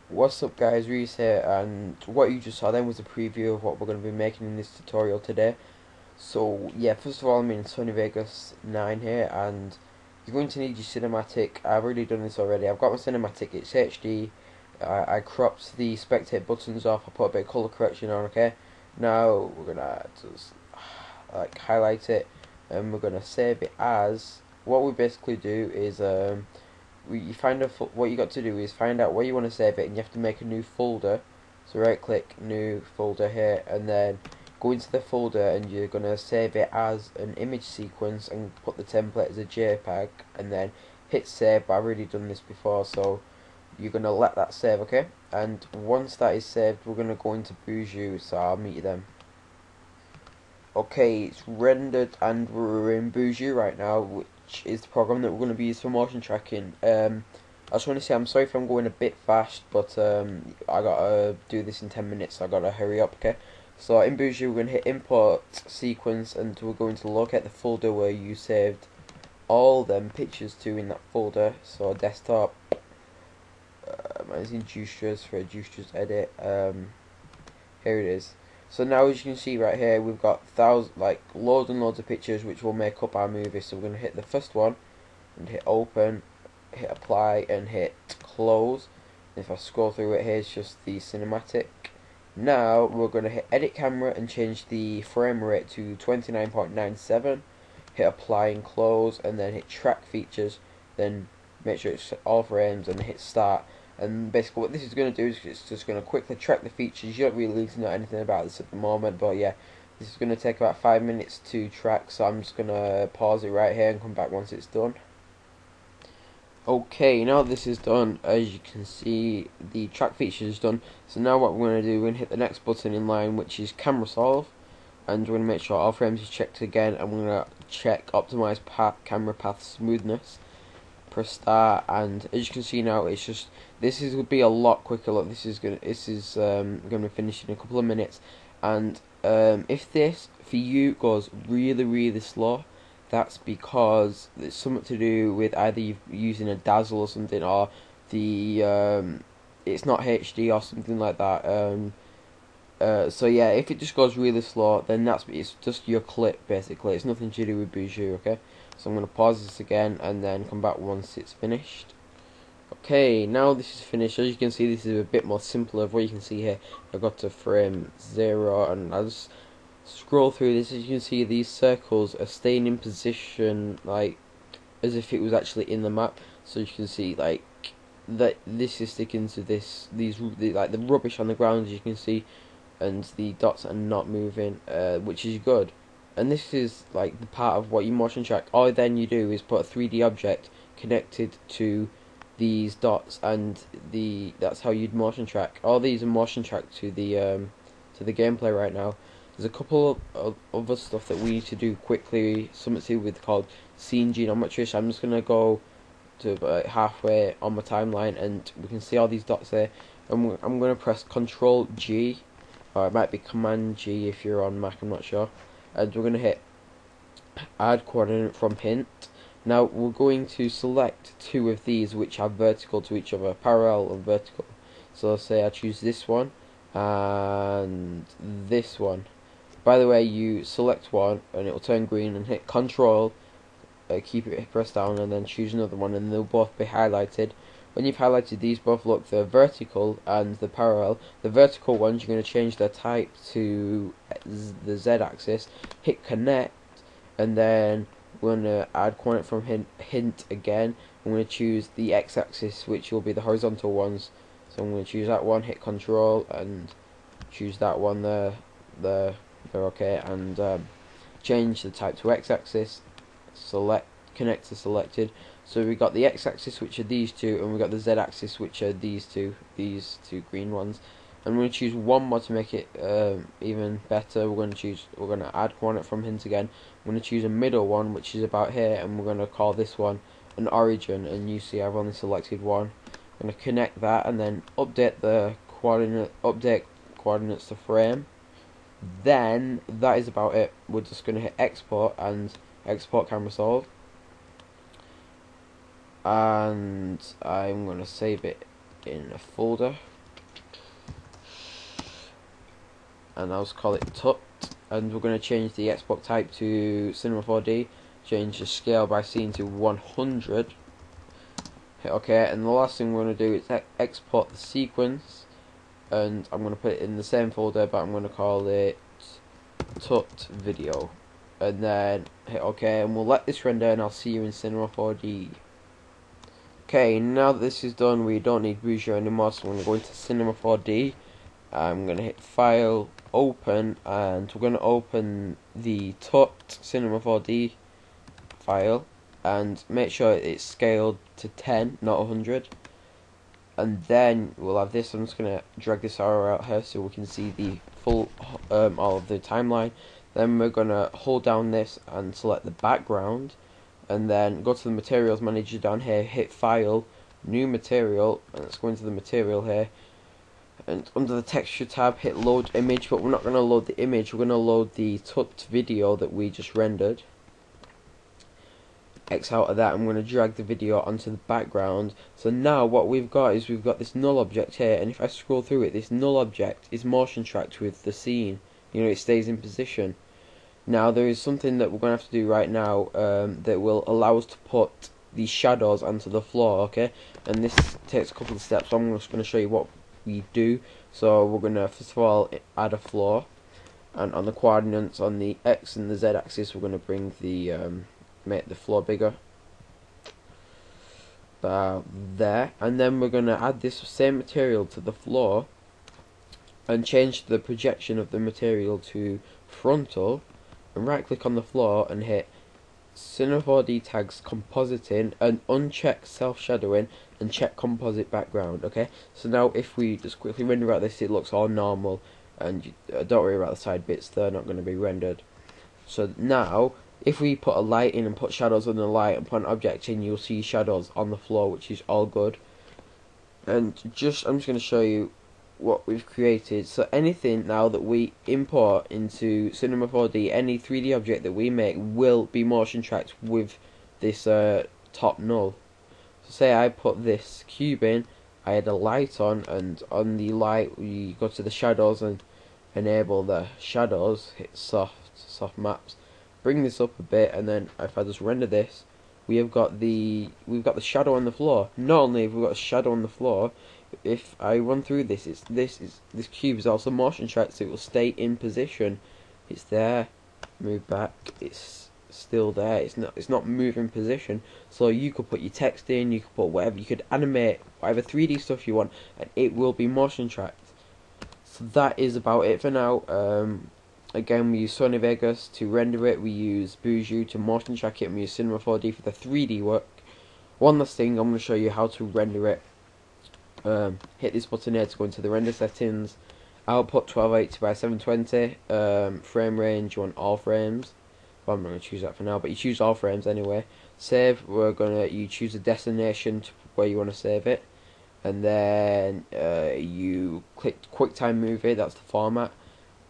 What's up guys, Reese here, and what you just saw then was a preview of what we're going to be making in this tutorial today. So yeah, first of all I'm in Sony Vegas 9 here, and you're going to need your cinematic. I've already done this already. I've got my cinematic, it's HD. I cropped the spectate buttons off, I put a bit of colour correction on, okay? Now we're going to just highlight it, and we're going to save it as, what we basically do is what you got to do is find out where you want to save it, and you have to make a new folder. So right click new folder here, and then go into the folder, and you're gonna save it as an image sequence and put the template as a JPEG, and then hit save. But I've already done this before, so you're gonna let that save, okay? And once that is saved, we're gonna go into Buju, so I'll meet you then. Okay, it's rendered and we're in Buju right now, which is the program that we're going to be using for motion tracking. I just want to say I'm sorry if I'm going a bit fast, but I gotta do this in 10 minutes, so I gotta hurry up, okay? So in Buju we're going to hit import sequence, and we're going to locate the folder where you saved all them pictures to in that folder. So desktop, mine's in Juicers for a Juicers edit. Here it is. So now, as you can see right here, we've got loads and loads of pictures which will make up our movie. So we're going to hit the first one and hit open, hit apply and hit close. And if I scroll through it, here's just the cinematic. Now we're going to hit edit camera and change the frame rate to 29.97. Hit apply and close, and then hit track features, then make sure it's all frames and hit start. And basically what this is going to do is it's just going to quickly track the features. You don't really need to know anything about this at the moment, but yeah, this is going to take about 5 minutes to track, so I'm just going to pause it right here and come back once it's done. Okay, now this is done, as you can see the track feature is done. So now what we're going to do, we're going to hit the next button in line, which is camera solve, and we're going to make sure all frames is checked again, and we're going to check optimize camera path smoothness. Press start, and as you can see now, it's just will be a lot quicker. Look, this is gonna be finished in a couple of minutes, and if this for you goes really slow, that's because it's something to do with either you using a dazzle or something, or the it's not HD or something like that. So yeah, if it just goes really slow, then it's just your clip basically. It's nothing to do with Buju, okay? So I'm going to pause this again and then come back once it's finished. Okay, now this is finished. As you can see, this is a bit more simpler of what you can see here. I got to frame 0, and I just scroll through this. As you can see, these circles are staying in position like as if it was actually in the map. So you can see like that this is sticking to like the rubbish on the ground, as you can see, and the dots are not moving, which is good. And this is like the part of what you motion track. All then you do is put a 3D object connected to these dots, and that's how you'd motion track. All these are motion tracked to the gameplay right now. There's a couple of other stuff that we need to do quickly. Something to do with called scene geometry. So I'm just gonna go to about halfway on my timeline, and we can see all these dots there. And I'm gonna press Control G, or it might be Command G if you're on Mac. I'm not sure. And we're going to hit add coordinate from hint. Now we're going to select two of these which are vertical to each other, parallel and vertical. So say I choose this one and this one. By the way, you select one and it will turn green, and hit Control, keep it pressed down, and then choose another one, and they'll both be highlighted. When you've highlighted these both, look, the vertical and the parallel. The vertical ones, you're going to change their type to the Z-axis, hit connect, and then we're going to add coordinate from hint again. I'm going to choose the X-axis, which will be the horizontal ones. So I'm going to choose that one, hit Control, and choose that one there. They're okay, and change the type to X-axis, select, connect to selected. So we got the X-axis, which are these two, and we got the Z-axis, which are these two green ones. And we're going to choose one more to make it even better. We're going to add coordinate from hint again. I'm going to choose a middle one, which is about here, and we're going to call this one an origin. And you see, I've only selected one. I'm going to connect that, and then update coordinates to frame. Then that is about it. We're just going to hit export and export camera solve. And I'm going to save it in a folder. and I'll just call it tut, and we're going to change the export type to Cinema 4D, change the scale by scene to 100, hit OK, and the last thing we're going to do is export the sequence, and I'm going to put it in the same folder, but I'm going to call it tut video, and then hit OK, and we'll let this render, and I'll see you in Cinema 4D. Okay, now that this is done, we don't need Bujo anymore, so I'm going to go into Cinema 4D. I'm going to hit File, Open, and we're going to open the tut Cinema 4D file, and make sure it's scaled to 10, not 100. And then we'll have this. I'm just going to drag this arrow out here so we can see the full, all of the timeline. Then we're going to hold down this and select the background, and then go to the materials manager down here, hit File, New Material, and let's go into the material here, and under the texture tab hit Load Image, but we're not going to load the image, we're going to load the tut video that we just rendered. X out of that, I'm going to drag the video onto the background. So now what we've got is we've got this null object here, and if I scroll through it, this null object is motion tracked with the scene. You know, it stays in position. Now there is something that we're going to have to do right now that will allow us to put the shadows onto the floor, okay? And this takes a couple of steps, so I'm just going to show you what we do. So we're going to first of all add a floor, and on the coordinates on the X and the Z axis we're going to bring the make the floor bigger, there, and then we're going to add this same material to the floor and change the projection of the material to frontal, and right click on the floor and hit Cinema 4D tags compositing and uncheck self shadowing and check composite background. Okay, so now if we just quickly render out this, it looks all normal, and don't worry about the side bits, they're not going to be rendered. So now if we put a light in and put shadows on the light and put an object in, you'll see shadows on the floor, which is all good. And I'm just going to show you what we've created. So anything now that we import into Cinema 4D, any 3D object that we make will be motion tracked with this top null. So say I put this cube in, I had a light on, and on the light we go to the shadows and enable the shadows, hit soft maps, bring this up a bit, and then if I just render this, we've got the shadow on the floor. Not only have we got a shadow on the floor, if I run through this, this cube is also motion tracked, so it will stay in position. It's there, move back, it's still there. It's not moving position. So you could put your text in, you could put whatever, you could animate whatever 3D stuff you want, and it will be motion tracked. So that is about it for now. Again, we use Sony Vegas to render it, we use Bujo to motion track it, and we use Cinema 4D for the 3D work. One last thing, I'm going to show you how to render it. Hit this button here to go into the render settings. Output 1280 by 720. Frame range, you want all frames. Well, I'm not going to choose that for now, but you choose all frames anyway. Save, you choose a destination to where you want to save it, and then you click QuickTime Movie. That's the format.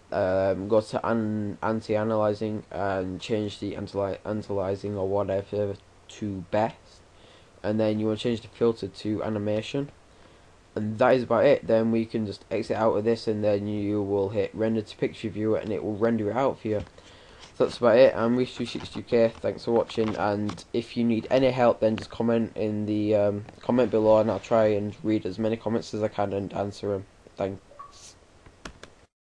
Go to anti-analyzing and change the anti-aliasing or whatever to best, and then you want to change the filter to animation, and that is about it. Then we can just exit out of this, and then you will hit render to picture viewer, and it will render it out for you. So that's about it. I'm Reach360UK. Thanks for watching, and if you need any help, then just comment in the comment below, and I'll try and read as many comments as I can and answer them. Thanks.